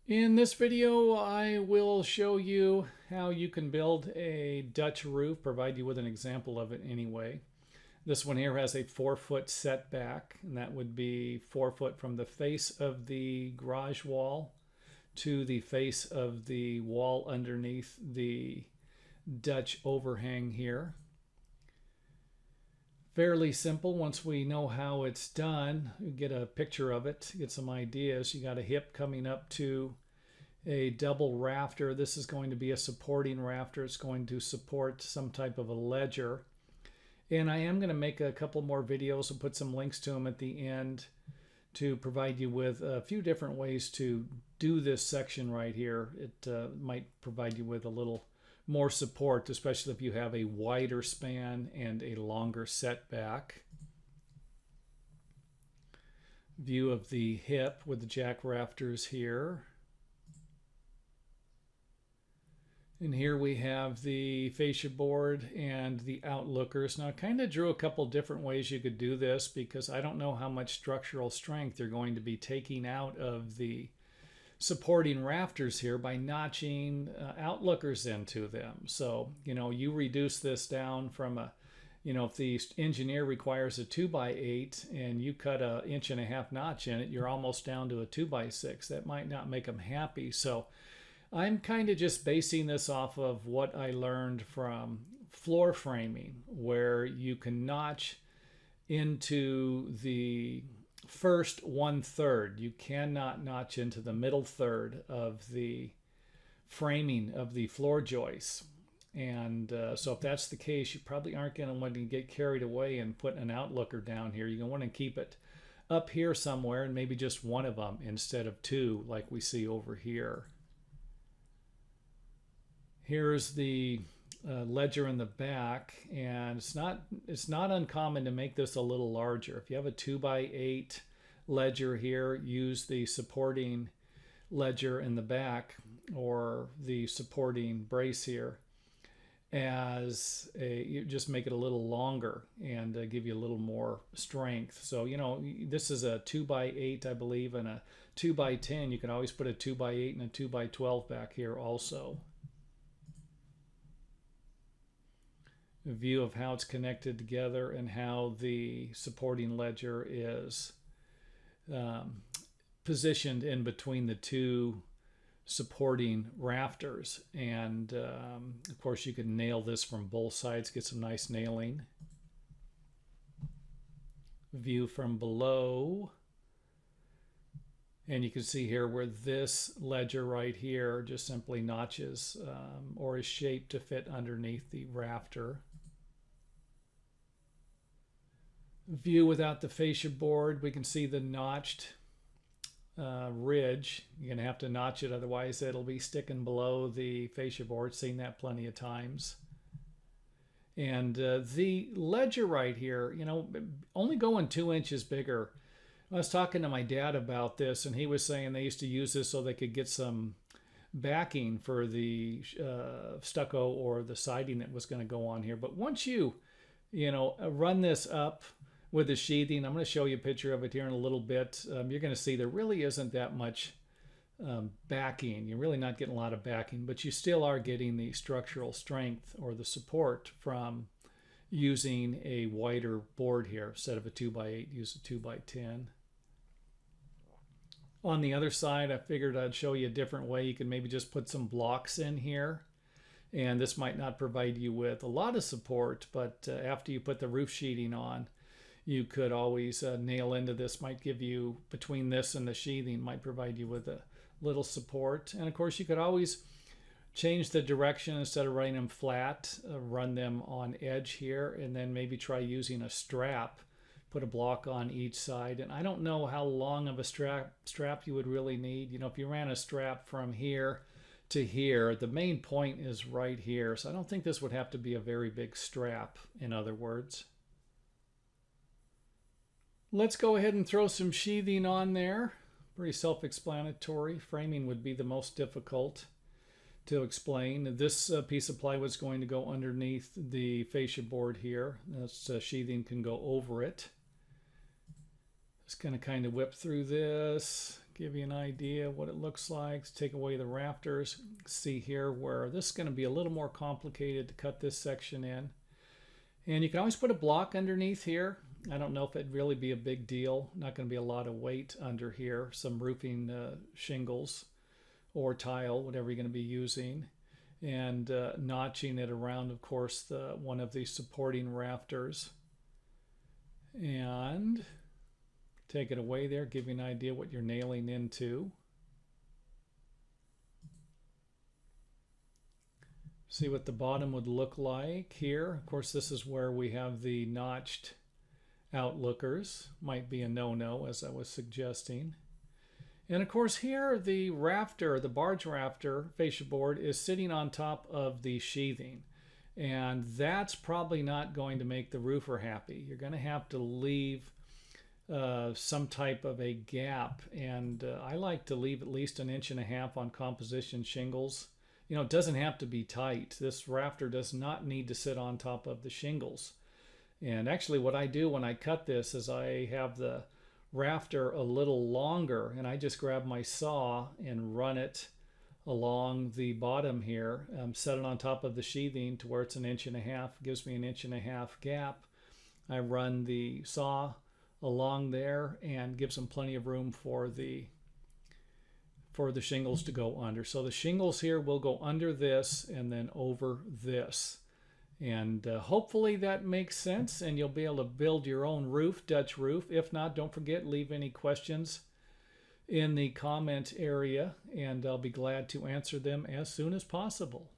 In this video, I will show you how you can build a Dutch roof, provide you with an example of it anyway. This one here has a 4-foot setback, and that would be 4 foot from the face of the garage wall to the face of the wall underneath the Dutch overhang here. Fairly simple once we know how it's done. We get a picture of it, get some ideas. You got a hip coming up to a double rafter. This is going to be a supporting rafter. It's going to support some type of a ledger. And I am going to make a couple more videos and put some links to them at the end to provide you with a few different ways to do this section right here. It might provide you with a little more support, especially if you have a wider span and a longer setback. View of the hip with the jack rafters here. And here we have the fascia board and the outlookers. Now I kind of drew a couple different ways you could do this because I don't know how much structural strength you're going to be taking out of the supporting rafters here by notching outlookers into them. So, you reduce this down from if the engineer requires a 2x8 and you cut an 1.5 inch notch in it, you're almost down to a 2x6. That might not make them happy. So I'm kind of just basing this off of what I learned from floor framing, where you can notch into the first 1/3. You cannot notch into the middle third of the framing of the floor joists. And so if that's the case, you probably aren't going to want to get carried away and put an outlooker down here. You're going to want to keep it up here somewhere and maybe just one of them instead of two like we see over here. Here's the ledger in the back, and it's not uncommon to make this a little larger. If you have a 2x8 ledger here, use the supporting ledger in the back or the supporting brace here as you just make it a little longer and give you a little more strength. So this is a 2x8 I believe, and a 2x10. You can always put a 2x8 and a 2x12 back here also. A view of how it's connected together and how the supporting ledger is positioned in between the two supporting rafters. And of course you can nail this from both sides, get some nice nailing. View from below, and you can see here where this ledger right here just simply notches or is shaped to fit underneath the rafter. View without the fascia board, we can see the notched ridge. You're going to have to notch it, otherwise it'll be sticking below the fascia board. Seen that plenty of times. And the ledger right here, only going 2 inches bigger. I was talking to my dad about this, and he was saying they used to use this so they could get some backing for the stucco or the siding that was going to go on here. But once you run this up with the sheathing, I'm going to show you a picture of it here in a little bit. You're going to see there really isn't that much backing. You're really not getting a lot of backing, but you still are getting the structural strength or the support from using a wider board here. Instead of a 2x8, use a 2x10. On the other side, I figured I'd show you a different way. You can maybe just put some blocks in here, and this might not provide you with a lot of support, but after you put the roof sheeting on, you could always nail into this. Might give you, between this and the sheathing, might provide you with a little support. And of course you could always change the direction. Instead of running them flat, run them on edge here, and then maybe try using a strap. Put a block on each side. And I don't know how long of a strap you would really need. If you ran a strap from here to here, the main point is right here. So I don't think this would have to be a very big strap, in other words. Let's go ahead and throw some sheathing on there. Pretty self-explanatory. Framing would be the most difficult to explain. This piece of plywood is going to go underneath the fascia board here. This sheathing can go over it. Just going to kind of whip through this, give you an idea what it looks like. Take away the rafters. See here where this is going to be a little more complicated to cut this section in. And you can always put a block underneath here. I don't know if it'd really be a big deal. Not going to be a lot of weight under here. Some roofing shingles or tile, whatever you're going to be using. And notching it around, of course, one of the supporting rafters. And take it away there, give you an idea what you're nailing into. See what the bottom would look like here. Of course, this is where we have the notched outlookers. Might be a no-no, as I was suggesting. And of course here the rafter, the barge rafter fascia board is sitting on top of the sheathing. And that's probably not going to make the roofer happy. You're going to have to leave some type of a gap. And I like to leave at least 1.5 inches on composition shingles. You know, it doesn't have to be tight. This rafter does not need to sit on top of the shingles. And actually what I do when I cut this is I have the rafter a little longer, and I just grab my saw and run it along the bottom here, set it on top of the sheathing to where it's 1.5 inches, gives me 1.5 inch gap. I run the saw along there and gives them plenty of room for the shingles to go under. So the shingles here will go under this and then over this. And hopefully that makes sense and you'll be able to build your own roof, Dutch roof. If not, don't forget, leave any questions in the comment area and I'll be glad to answer them as soon as possible.